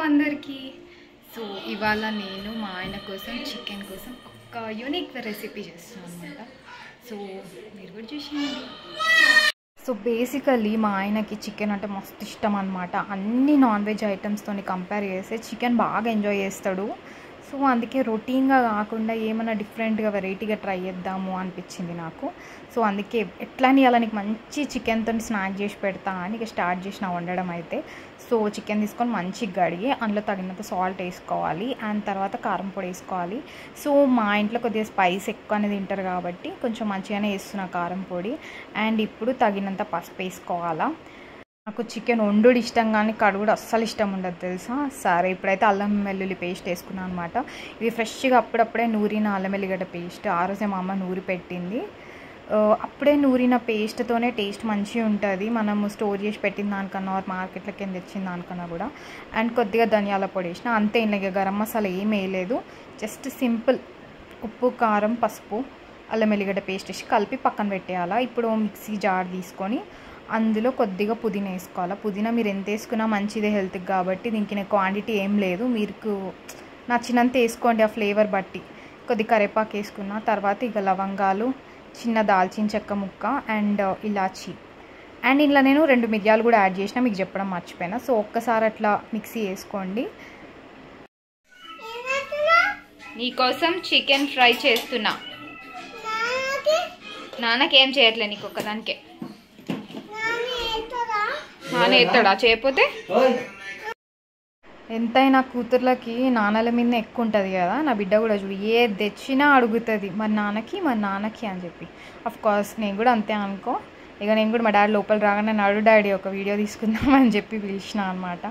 అందరికీ. సో ఇవాళ నేను మా ఆయన కోసం చికెన్ కోసం ఒక యూనిక్ రెసిపీ చేస్తున్నాను అనమాట. సో మీరు కూడా చూసేయండి. సో బేసికల్లీ మా ఆయనకి చికెన్ అంటే మస్తు ఇష్టం అనమాట. అన్ని నాన్ వెజ్ ఐటమ్స్తో కంపేర్ చేస్తే చికెన్ బాగా ఎంజాయ్ చేస్తాడు. సో అందుకే రొటీన్గా కాకుండా ఏమైనా డిఫరెంట్గా వెరైటీగా ట్రై చేద్దాము అనిపించింది నాకు. సో అందుకే ఎట్లని అలా నీకు మంచి చికెన్తో స్నాక్ చేసి పెడతా అని ఇక స్టార్ట్ చేసిన వండడం అయితే. సో చికెన్ తీసుకొని మంచిగా కడిగి అందులో తగినంత సాల్ట్ వేసుకోవాలి అండ్ తర్వాత కారం పొడి వేసుకోవాలి. సో మా ఇంట్లో కొద్దిగా స్పైస్ ఎక్కువనే తింటారు కాబట్టి కొంచెం మంచిగానే వేస్తున్నా కారం పొడి. అండ్ ఇప్పుడు తగినంత పసుపు వేసుకోవాలా. నాకు చికెన్ వండుడు ఇష్టం కానీ కడుగుడు అస్సలు ఇష్టం ఉండదు తెలుసా. సరే ఇప్పుడైతే అల్లం వెల్లుల్లి పేస్ట్ వేసుకున్నాను అనమాట. ఇది ఫ్రెష్గా అప్పుడప్పుడే నూరిన అల్లం వెల్లిగడ్డ పేస్ట్. ఆ రోజే మా అమ్మ నూరి పెట్టింది. అప్పుడే నూరిన పేస్ట్తోనే టేస్ట్ మంచిగా ఉంటుంది, మనము స్టోర్ చేసి పెట్టిన దానికన్నా మార్కెట్లకి కింద తెచ్చిన దానికన్నా కూడా. అండ్ కొద్దిగా ధనియాల పొడి వేసిన, అంతే. ఇలాగ గరం మసాలా ఏం వేయలేదు, జస్ట్ సింపుల్ ఉప్పు కారం పసుపు అల్లం వెల్లిగడ్డ పేస్ట్ వేసి కలిపి పక్కన పెట్టేయాలా. ఇప్పుడు మిక్సీ జార్ తీసుకొని అందులో కొద్దిగా పుదీనా వేసుకోవాలి. పుదీనా మీరు ఎంత వేసుకున్నా మంచిదే హెల్త్కి కాబట్టి దీనికి క్వాంటిటీ ఏం లేదు, మీకు నచ్చినంత వేసుకోండి ఆ ఫ్లేవర్ బట్టి. కొద్ది కరివేపాకు వేసుకున్న తర్వాత ఇక లవంగాలు, చిన్న దాల్చిన చెక్క ముక్క అండ్ ఇలాచి. అండ్ ఇందులో నేను 2 మిరియాలు కూడా యాడ్ చేసిన, మీకు చెప్పడం మర్చిపోయినా. సో ఒక్కసారి అట్లా మిక్సీ వేసుకోండి. నీకోసం చికెన్ ఫ్రై చేస్తున్నా. నాన్నకేం చేయట్లే, నీకు ఒక్కదానికే. నాన్న ఎత్తాడా? చేయకపోతే ఎంతైనా కూతుర్లకి నాన్నల మీద ఎక్కువ ఉంటుంది కదా. నా బిడ్డ కూడా చూడు ఏ తెచ్చినా అడుగుతుంది మరి నాన్నకి అని చెప్పి. అఫ్కోర్స్ నేను కూడా అంతే అనుకో. ఇక నేను కూడా మా డాడీ లోపల రాగానే నడు డాడీ ఒక వీడియో తీసుకుందామని చెప్పి పిలిచిన అనమాట.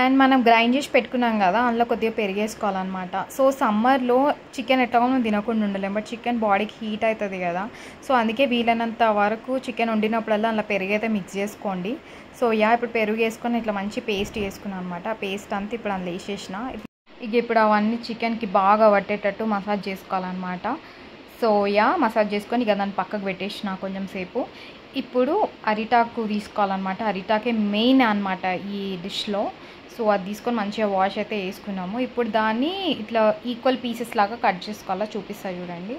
అండ్ మనం గ్రైండ్ చేసి పెట్టుకున్నాం కదా, అందులో కొద్దిగా పెరిగేసుకోవాలన్నమాట. సో సమ్మర్లో చికెన్ ఎట్లా మనం తినకుండా ఉండలేం, బట్ చికెన్ బాడీకి హీట్ అవుతుంది కదా. సో అందుకే వీలైనంత వరకు చికెన్ వండినప్పుడల్లా అందులో పెరుగైతే మిక్స్ చేసుకోండి. సో ఇప్పుడు పెరుగు వేసుకొని ఇట్లా మంచి పేస్ట్ వేసుకున్నాను అనమాట. ఆ పేస్ట్ అంతా ఇప్పుడు అందులో వేసేసిన. ఇప్పుడు అవన్నీ చికెన్కి బాగా పట్టేటట్టు మసాజ్ చేసుకోవాలన్నమాట. సో మసాజ్ చేసుకొని ఇక దాన్ని పక్కకు పెట్టేసిన కొంచెం సేపు. ఇప్పుడు అరిటాకు తీసుకోవాలన్నమాట. అరిటాకే మెయిన్ అనమాట ఈ డిష్లో. సో అది తీసుకొని మంచిగా వాష్ అయితే వేసుకున్నాము. ఇప్పుడు దాన్ని ఇట్లా ఈక్వల్ పీసెస్ లాగా కట్ చేసుకోవాలా, చూపిస్తా చూడండి.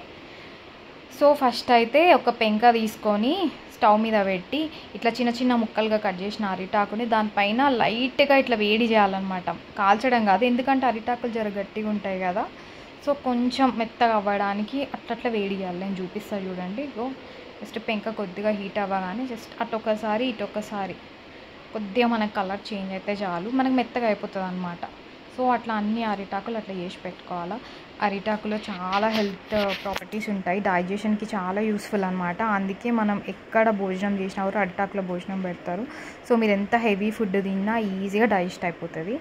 సో ఫస్ట్ అయితే ఒక పెంక తీసుకొని స్టవ్ మీద పెట్టి ఇట్లా చిన్న చిన్న ముక్కలుగా కట్ చేసిన అరిటాకుని దానిపైన లైట్గా ఇట్లా వేడి చేయాలన్నమాట. కాల్చడం కాదు, ఎందుకంటే అరిటాకులు జర గట్టిగా ఉంటాయి కదా. సో కొంచెం మెత్తగా అవ్వడానికి అట్లా వేడి చేయాలి. నేను చూపిస్తా చూడండి. జస్ట్ పెంక కొద్దిగా హీట్ అవ్వగానే జస్ట్ అటొకసారి ఇటొకసారి కొద్దిగా మనకు కలర్ చేంజ్ అయితే చాలు, మనకు మెత్తగా అయిపోతుంది అనమాట. సో అట్లా అన్ని అరిటాకులు అట్లా చేసి పెట్టుకోవాలా. అరిటాకులో చాలా హెల్త్ ప్రాపర్టీస్ ఉంటాయి, డైజెషన్కి చాలా యూస్ఫుల్ అనమాట. అందుకే మనం ఎక్కడ భోజనం చేసినా కూడా అరిటాకులో భోజనం పెడతారు. సో మీరు ఎంత హెవీ ఫుడ్ తిన్నా ఈజీగా డైజెస్ట్ అయిపోతుంది.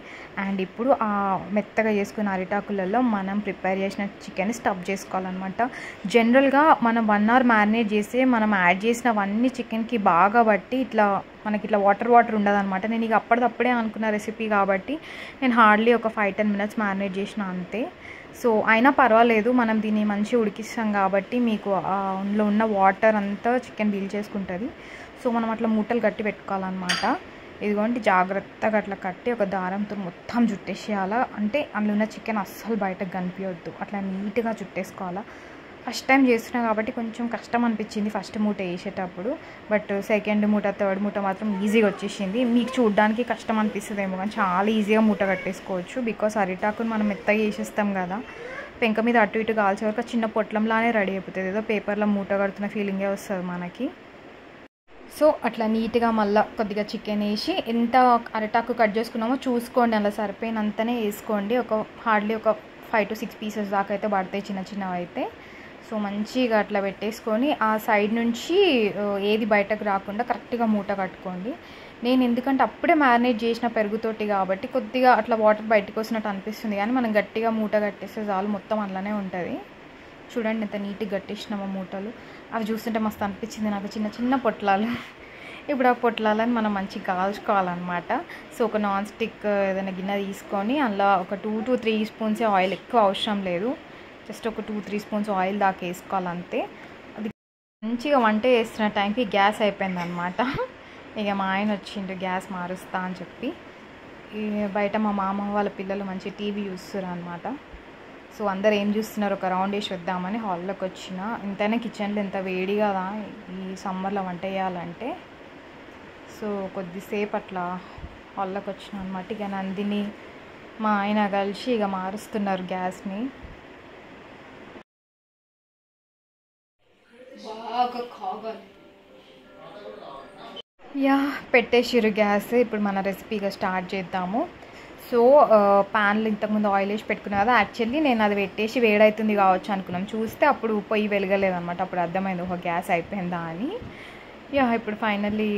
అండ్ ఇప్పుడు ఆ మెత్తగా చేసుకున్న అరిటాకులలో మనం ప్రిపేర్ చేసిన చికెన్ స్టఫ్ చేసుకోవాలన్నమాట. జనరల్గా మనం 1 hour మ్యారినేట్ చేసి మనం యాడ్ చేసినవన్నీ చికెన్కి బాగా బట్టి మనకి ఇట్లా వాటర్ ఉండదు అనమాట. నేను ఇక అప్పటిదప్పుడే అనుకున్న రెసిపీ కాబట్టి నేను హార్డ్లీ ఒక 5-10 minutes మ్యారినేట్ చేసిన అంతే. సో అయినా పర్వాలేదు, మనం దీన్ని మంచిగా ఉడికిస్తాం కాబట్టి మీకు అందులో ఉన్న వాటర్ అంతా చికెన్ పీల్ చేసుకుంటుంది. సో మనం అట్లా మూటలు కట్టి పెట్టుకోవాలన్నమాట. ఇదిగోండి జాగ్రత్తగా అట్లా కట్టి ఒక దారంతో మొత్తం చుట్టేసేయాలా. అంటే అందులో ఉన్న చికెన్ అస్సలు బయటకు కనిపించొద్దు, అట్లా నీట్గా చుట్టేసుకోవాలా. ఫస్ట్ టైం చేస్తున్నా కాబట్టి కొంచెం కష్టం అనిపించింది ఫస్ట్ మూట వేసేటప్పుడు, బట్ సెకండ్ మూట థర్డ్ మూట మాత్రం ఈజీగా వచ్చేసింది. మీకు చూడడానికి కష్టం అనిపిస్తుంది ఏమో కానీ చాలా ఈజీగా మూట కట్టేసుకోవచ్చు. బికాస్ అరిటాకుని మనం మెత్తగా వేసేస్తాం కదా, పెంక మీద అటు ఇటు కాల్చే వరకు చిన్న పొట్లంలానే రెడీ అయిపోతుంది, ఏదో పేపర్లో మూట కడుతున్న ఫీలింగే వస్తుంది మనకి. సో అట్లా నీట్గా మళ్ళీ కొద్దిగా చికెన్ వేసి ఎంత అరిటాకు కట్ చేసుకున్నామో చూసుకోండి, అలా సరిపోయినంతనే వేసుకోండి. హార్డ్లీ ఒక 5 to 6 pieces దాకా అయితే పడతాయి చిన్నవి అయితే. సో మంచిగా అట్లా పెట్టేసుకొని ఆ సైడ్ నుంచి ఏది బయటకు రాకుండా కరెక్ట్గా మూట కట్టుకోండి. నేను ఎందుకంటే అప్పుడే మ్యారినేట్ చేసిన పెరుగుతోటి కాబట్టి కొద్దిగా అట్లా వాటర్ బయటకు వస్తున్నట్టు అనిపిస్తుంది, కానీ మనం గట్టిగా మూట కట్టేస్తే చాలు మొత్తం అందులోనే ఉంటుంది. చూడండి ఎంత నీట్గా కట్టేసినామో మూటలు. అవి చూస్తుంటే మస్తు అనిపించింది నాకు, చిన్న చిన్న పొట్లాలు. ఇప్పుడు ఆ పొట్లాలని మనం మంచిగా కాల్చుకోవాలన్నమాట. సో ఒక నాన్ స్టిక్ ఏదైనా గిన్నె తీసుకొని అందులో ఒక 2 to 3 spoons ఆయిల్, ఎక్కువ అవసరం లేదు, జస్ట్ ఒక 2-3 spoons ఆయిల్ దాకా వేసుకోవాలంతే. అది మంచిగా వంట చేస్తున్న టైంకి గ్యాస్ అయిపోయింది అనమాట. ఇక మా ఆయన వచ్చిండు గ్యాస్ మారుస్తా అని చెప్పి. బయట మా మామ వాళ్ళ పిల్లలు మంచి టీవీ చూస్తున్నారు అనమాట. సో అందరు ఏం చూస్తున్నారు ఒక రౌండ్ వేసి వద్దామని హాల్లోకి వచ్చిన. ఎంతైనా కిచెన్లో ఎంత వేడి కదా ఈ సమ్మర్లో వంట చేయాలంటే. సో కొద్దిసేపు అట్లా హాల్లోకి వచ్చిన అనమాట. ఇక నందిని మా ఆయన కలిసి ఇక మారుస్తున్నారు గ్యాస్ని. బాగా కాగాలి. Yeah పెట్టేసిరు gas. ఇప్పుడు మన రెసిపీగా స్టార్ట్ చేద్దాము. సో ప్యాన్లో ఇంతకుముందు ఆయిల్ వేసి పెట్టుకున్నా కదా. యాక్చువల్లీ నేను అది పెట్టేసి వేడవుతుంది కావచ్చు అనుకున్నాం. చూస్తే అప్పుడు పొయ్యి వెలగలేదన్నమాట. అప్పుడు అర్థమైంది ఒక గ్యాస్ అయిపోయిందా అని. యా ఇప్పుడు ఫైనల్లీ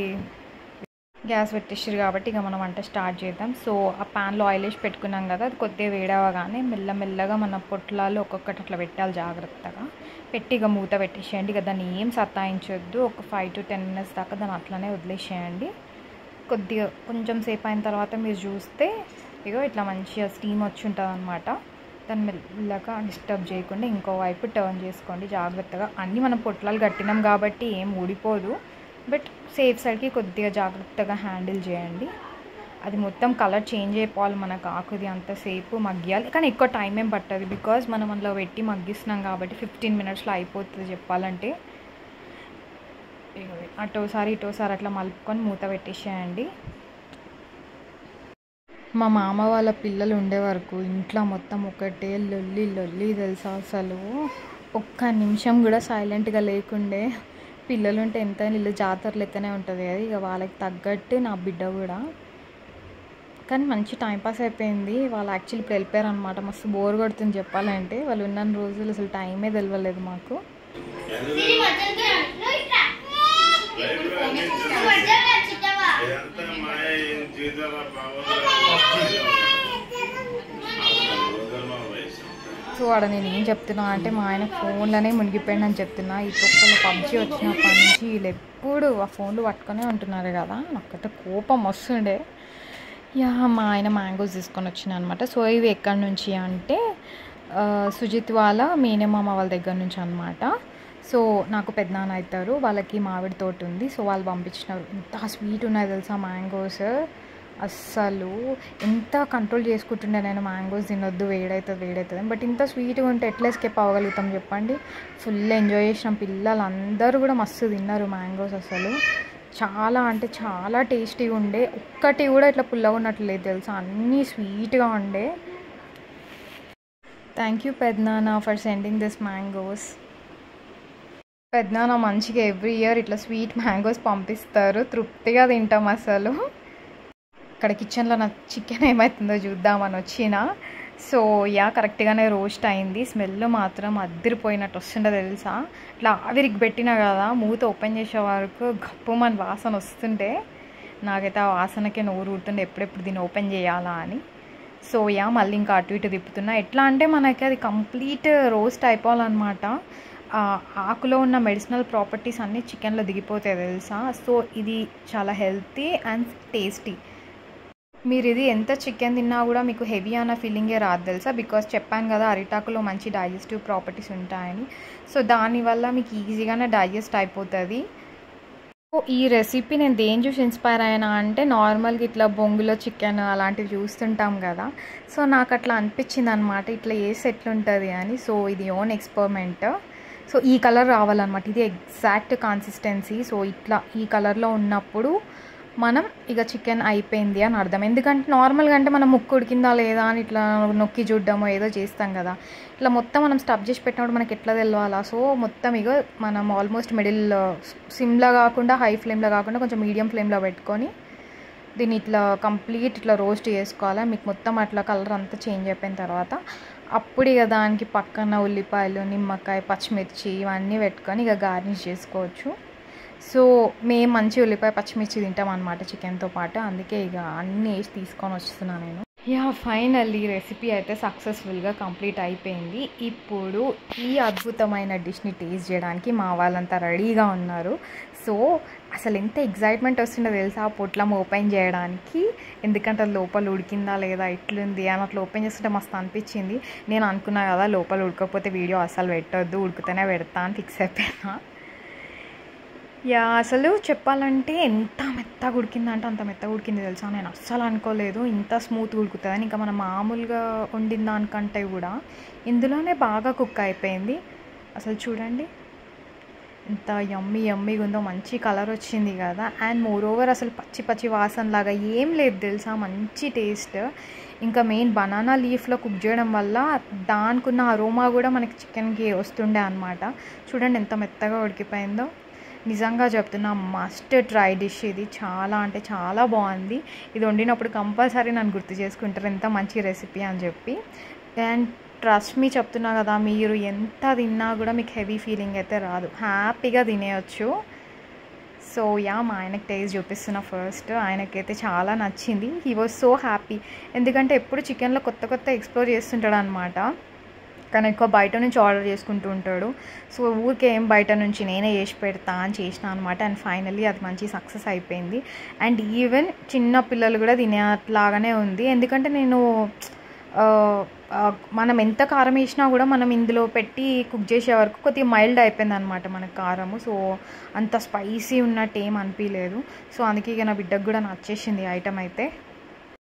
గ్యాస్ పెట్టేసారు కాబట్టి ఇక మనం వంట స్టార్ట్ చేద్దాం. సో ఆ ప్యాన్లో ఆయిల్ వేసి పెట్టుకున్నాం కదా, అది కొద్దిగా వేడవగానే మెల్లమెల్లగా మన పొట్లాలు ఒక్కొక్కటి అట్లా పెట్టాలి జాగ్రత్తగా. పెట్టి ఇక మూత పెట్టేసేయండి. ఇక దాన్ని ఏం సతాయించొద్దు. ఒక 5 to 10 minutes దాకా దాన్ని అట్లనే వదిలేసేయండి. కొద్దిగా కొంచెం సేపు అయిన తర్వాత మీరు చూస్తే ఇగో ఇట్లా మంచిగా స్టీమ్ వచ్చి ఉంటుంది అనమాట. దాన్ని మెల్లగా డిస్టర్బ్ చేయకుండా ఇంకో వైపు టర్న్ చేసుకోండి జాగ్రత్తగా. అన్నీ మనం పొట్లాలు కట్టినాం కాబట్టి ఏం ఊడిపోదు, బట్ సేఫ్ సైడ్కి కొద్దిగా జాగ్రత్తగా హ్యాండిల్ చేయండి. అది మొత్తం కలర్ చేంజ్ అయిపోవాలి మనకు. ఆకుది అంతసేపు మగ్గియాలి, కానీ ఎక్కువ టైం ఏం పట్టదు బికాజ్ మనం అందులో పెట్టి మగ్గిస్తున్నాం కాబట్టి 15 minutesలో అయిపోతుంది చెప్పాలంటే. అటోసారి ఇటోసారి అట్లా మలుపుకొని మూత పెట్టేసేయండి. మా మామ వాళ్ళ పిల్లలు ఉండే వరకు ఇంట్లో మొత్తం ఒకటే లొల్లి లొల్లి తెలుసా. అసలు ఒక్క నిమిషం కూడా సైలెంట్గా లేకుండే. పిల్లలు ఉంటే ఎంత ఇల్లు జాతర లెక్కనే ఉంటుంది కదా. ఇక వాళ్ళకి తగ్గట్టు నా బిడ్డ కూడా. కానీ మంచి టైంపాస్ అయిపోయింది. వాళ్ళు యాక్చువల్లీ ఇప్పుడు వెళ్ళిపోయారు అనమాట. మస్తు బోర్ కొడుతుంది చెప్పాలంటే. వాళ్ళు ఉన్న రోజులు అసలు టైమే తెలియలేదు మాకు. సో ఆడ నేను ఏం చెప్తున్నా అంటే మా ఆయన ఫోన్లోనే మునిగిపోయింది అని చెప్తున్నా. ఈ తొక్కలు PUBG వచ్చినప్పటి నుంచి వీళ్ళు ఎప్పుడు ఆ ఫోన్లు పట్టుకునే ఉంటున్నారు కదా. నాకైతే కోపం వస్తుండే. యా మా ఆయన మ్యాంగోస్ తీసుకొని వచ్చిన అనమాట. సో ఇవి ఎక్కడి నుంచి అంటే సుజిత్ వాళ్ళ మేనమామ వాళ్ళ దగ్గర నుంచి అనమాట. సో నాకు పెద్దనాన్న అవుతారు, వాళ్ళకి మామిడి తోట ఉంది. సో వాళ్ళు పంపించినారు. ఎంత స్వీట్ ఉన్నాయి తెలుసా మ్యాంగోస్. అస్సలు ఎంత కంట్రోల్ చేసుకుంటుండే నేను మ్యాంగోస్ తినొద్దు వేడవుతుంది బట్ ఇంత స్వీట్గా ఉంటే ఎట్లా ఎస్కేప్ అవ్వగలుగుతాం చెప్పండి. ఫుల్ ఎంజాయ్ చేసినాం. పిల్లలు అందరూ కూడా మస్తు తిన్నారు మ్యాంగోస్. అసలు చాలా అంటే చాలా టేస్టీగా ఉండే. ఒక్కటి కూడా ఇట్లా పుల్లగా ఉన్నట్లు లేదు తెలుసా, అన్నీ స్వీట్గా ఉండే. థ్యాంక్ యూ పెద్దనాన్న ఫర్ సెండింగ్ దిస్ మ్యాంగోస్. పెద్దనాన్న మంచిగా ఎవ్రీ ఇయర్ ఇట్లా స్వీట్ మ్యాంగోస్ పంపిస్తారు. తృప్తిగా తింటాం అసలు. ఇక్కడ కిచెన్లో నా చికెన్ ఏమవుతుందో చూద్దామని వచ్చిన. సో యా కరెక్ట్గానే రోస్ట్ అయింది. స్మెల్ మాత్రం అద్దరిపోయినట్టు వస్తుండే తెలుసా. ఇట్లా ఆవిరికి పెట్టినా కదా, మూత ఓపెన్ చేసే వరకు గప్పుమని వాసన వస్తుంటే నాకైతే ఆ వాసనకే నోరు ఊరుతుండే ఎప్పుడెప్పుడు దీన్ని ఓపెన్ చేయాలా అని. సో యా మళ్ళీ ఇంకా అటు ఇటు తిప్పుతున్నా. ఎట్లా అంటే మనకి అది కంప్లీట్ రోస్ట్ అయిపోవాలన్నమాట. ఆకులో ఉన్న మెడిసినల్ ప్రాపర్టీస్ అన్నీ చికెన్లో దిగిపోతాయి తెలుసా. సో ఇది చాలా హెల్తీ అండ్ టేస్టీ. మీరు ఇది ఎంత చికెన్ తిన్నా కూడా మీకు హెవీ అన్న ఫీలింగే రాదు తెలుసా. బికాస్ చెప్పాను కదా అరిటాకులో మంచి డైజెస్టివ్ ప్రాపర్టీస్ ఉంటాయని. సో దానివల్ల మీకు ఈజీగానే డైజెస్ట్ అయిపోతుంది. సో ఈ రెసిపీ నేను దేని చూసి ఇన్స్పైర్ అయినా అంటే నార్మల్గా ఇట్లా బొంగులో చికెన్ అలాంటివి చూస్తుంటాం కదా. సో నాకు అట్లా అనిపించింది అనమాట ఇట్లా వేసి ఎట్లుంటుంది అని. సో ఇది ఓన్ ఎక్స్పెరిమెంట్. సో ఈ కలర్ రావాలన్నమాట, ఇది ఎగ్జాక్ట్ కన్సిస్టెన్సీ. సో ఇట్లా ఈ కలర్లో ఉన్నప్పుడు మనం ఇక చికెన్ అయిపోయింది అని అర్థం. ఎందుకంటే నార్మల్గా అంటే మనం ముక్కు ఉడికిందా లేదా అని ఇట్లా నొక్కి చూడడమో ఏదో చేస్తాం కదా. ఇట్లా మొత్తం మనం స్టఫ్ చేసి పెట్టినప్పుడు మనకి ఎట్లా తెలవాలా. సో మొత్తం ఇక మనం ఆల్మోస్ట్ మిడిల్ సిమ్లో కాకుండా హై ఫ్లేమ్లో కాకుండా కొంచెం మీడియం ఫ్లేమ్లో పెట్టుకొని దీన్ని ఇట్లా కంప్లీట్ ఇట్లా రోస్ట్ చేసుకోవాలి. మీకు మొత్తం అట్లా కలర్ అంతా చేంజ్ అయిపోయిన తర్వాత అప్పుడు ఇక దానికి పక్కన ఉల్లిపాయలు, నిమ్మకాయ, పచ్చిమిర్చి ఇవన్నీ పెట్టుకొని ఇక గార్నిష్ చేసుకోవచ్చు. సో మేము మంచి ఉల్లిపాయ పచ్చిమిర్చి తింటాం అనమాట చికెన్తో పాటు. అందుకే ఇక అన్నీ వేసి తీసుకొని వస్తున్నాను నేను. యా ఫైనల్లీ రెసిపీ అయితే సక్సెస్ఫుల్గా కంప్లీట్ అయిపోయింది. ఇప్పుడు ఈ అద్భుతమైన డిష్ని టేస్ట్ చేయడానికి మా వాళ్ళంతా రెడీగా ఉన్నారు. సో అసలు ఎంత ఎగ్జైట్మెంట్ వస్తుందో తెలుసా ఆ పొట్లం ఓపెన్ చేయడానికి. ఎందుకంటే అది లోపల ఉడికిందా లేదా ఎట్లుంది అని అట్లా ఓపెన్ చేస్తుంటే మస్తు అనిపించింది. నేను అనుకున్నా కదా లోపల ఉడకపోతే వీడియో అసలు పెట్టొద్దు, ఉడికితేనే పెడతా అని ఫిక్స్ అయిపోయినా. యా అసలు చెప్పాలంటే ఎంత మెత్తగా ఉడికిందంటే అంత మెత్తగా ఉడికింది తెలుసా. నేను అస్సలు అనుకోలేదు ఇంత స్మూత్ ఉడుకుతుందని. ఇంకా మనం మామూలుగా వండిన దానికంటే కూడా ఇందులోనే బాగా కుక్ అయిపోయింది. అసలు చూడండి ఎంత యమ్మీగా ఉందో, మంచి కలర్ వచ్చింది కదా. అండ్ మోర్ ఓవర్ అసలు పచ్చి పచ్చి వాసన లాగా ఏం లేదు తెలుసా, మంచి టేస్ట్. ఇంకా మెయిన్ బనానా లీఫ్లో కుక్ చేయడం వల్ల దానికున్న అరోమా కూడా మనకి చికెన్కి వస్తుండే అనమాట. చూడండి ఎంత మెత్తగా ఉడికిపోయిందో. నిజంగా చెప్తున్నా మస్ట్ ట్రై డిష్ ఇది. చాలా అంటే చాలా బాగుంది. ఇది వండినప్పుడు కంపల్సరీ నన్ను గుర్తు చేసుకుంటారు ఎంత మంచి రెసిపీ అని చెప్పి. అండ్ ట్రస్ట్ మీ చెప్తున్నా కదా, మీరు ఎంత తిన్నా కూడా మీకు హెవీ ఫీలింగ్ అయితే రాదు, హ్యాపీగా తినేయచ్చు. సో యా మా ఆయనకి టేస్ట్ చూపిస్తున్నా ఫస్ట్. ఆయనకైతే చాలా నచ్చింది. He was so happy. ఎందుకంటే ఎప్పుడు చికెన్లో కొత్త ఎక్స్ప్లోర్ చేస్తుంటాడు అనమాట. కానీ ఎక్కువ బయట నుంచి ఆర్డర్ చేసుకుంటూ ఉంటాడు. సో ఊరికే ఏం బయట నుంచి నేనే చేసి పెడతా అని చేసిన అనమాట. అండ్ ఫైనల్లీ అది మంచి సక్సెస్ అయిపోయింది. అండ్ ఈవెన్ చిన్న పిల్లలు కూడా తినేలాగానే ఉంది. ఎందుకంటే నేను మనం ఎంత కారం వేసినా కూడా మనం ఇందులో పెట్టి కుక్ చేసే వరకు కొద్దిగా మైల్డ్ అయిపోయింది అనమాట మనకు కారము. సో అంత స్పైసీ ఉన్నట్టు ఏం అనిపించలేదు. సో అందుకే ఇక నా బిడ్డకు కూడా నచ్చేసింది ఐటమ్ అయితే.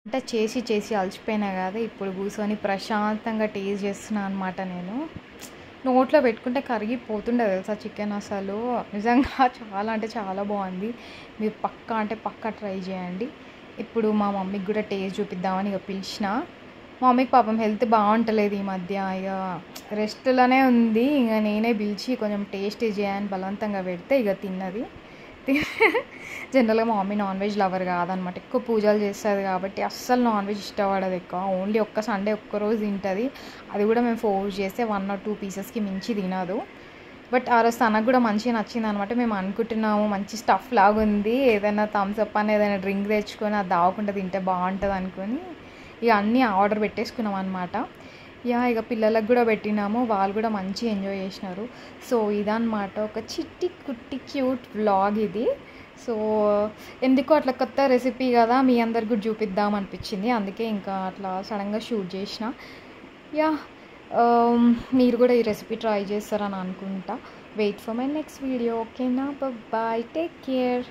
అంటే చేసి అలసిపోయినా కదా, ఇప్పుడు కూర్చొని ప్రశాంతంగా టేస్ట్ చేస్తున్నాను అనమాట. నేను నోట్లో పెట్టుకుంటే కరిగిపోతుండే తెలుసా చికెన్. అసలు నిజంగా చాలా అంటే చాలా బాగుంది. మీరు పక్కా ట్రై చేయండి. ఇప్పుడు మా మమ్మీకి కూడా టేస్ట్ చూపిద్దామని ఇక పిలిచిన. మా మమ్మీకి పాపం హెల్త్ బాగుంటలేదు ఈ మధ్య, ఇక రెస్ట్లోనే ఉంది. ఇక నేనే పిలిచి కొంచెం టేస్ట్ చేయని బలవంతంగా పెడితే ఇక తిన్నది. జనరల్గా మా మమ్మీ నాన్ వెజ్ లవర్ కాదనమాట. ఎక్కువ పూజలు చేస్తుంది కాబట్టి అస్సలు నాన్ వెజ్ ఇష్టపడదు ఎక్కువ. ఓన్లీ ఒక్క సండే ఒక్కరోజు తింటుంది. అది కూడా మేము ఫోర్స్ చేస్తే 1 or 2 పీసెస్కి మించి తినదు. బట్ ఆ రోజు తనకు కూడా మంచిగా నచ్చింది అనమాట. మేము అనుకుంటున్నాము మంచి స్టఫ్ లాగా ఉంది, ఏదైనా థమ్స్అప్ అని ఏదైనా డ్రింక్ తెచ్చుకొని అది తాగకుండా తింటే బాగుంటుంది అనుకొని ఇక అన్నీ ఆర్డర్ పెట్టేసుకున్నాం అనమాట. యా ఇక పిల్లలకు కూడా పెట్టినాము, వాళ్ళు కూడా మంచిగా ఎంజాయ్ చేసినారు. సో ఇదన్నమాట ఒక చిట్టి కుట్టి క్యూట్ వ్లాగ్ ఇది. సో ఎందుకో అట్లా కొత్త రెసిపీ కదా, మీ అందరికి కూడా చూపిద్దాం అనిపించింది. అందుకే ఇంకా అట్లా సడన్గా షూట్ చేసిన. యా మీరు కూడా ఈ రెసిపీ ట్రై చేస్తారని అనుకుంటా. Wait for my next video. ఓకేనా, బాయ్, టేక్ కేర్.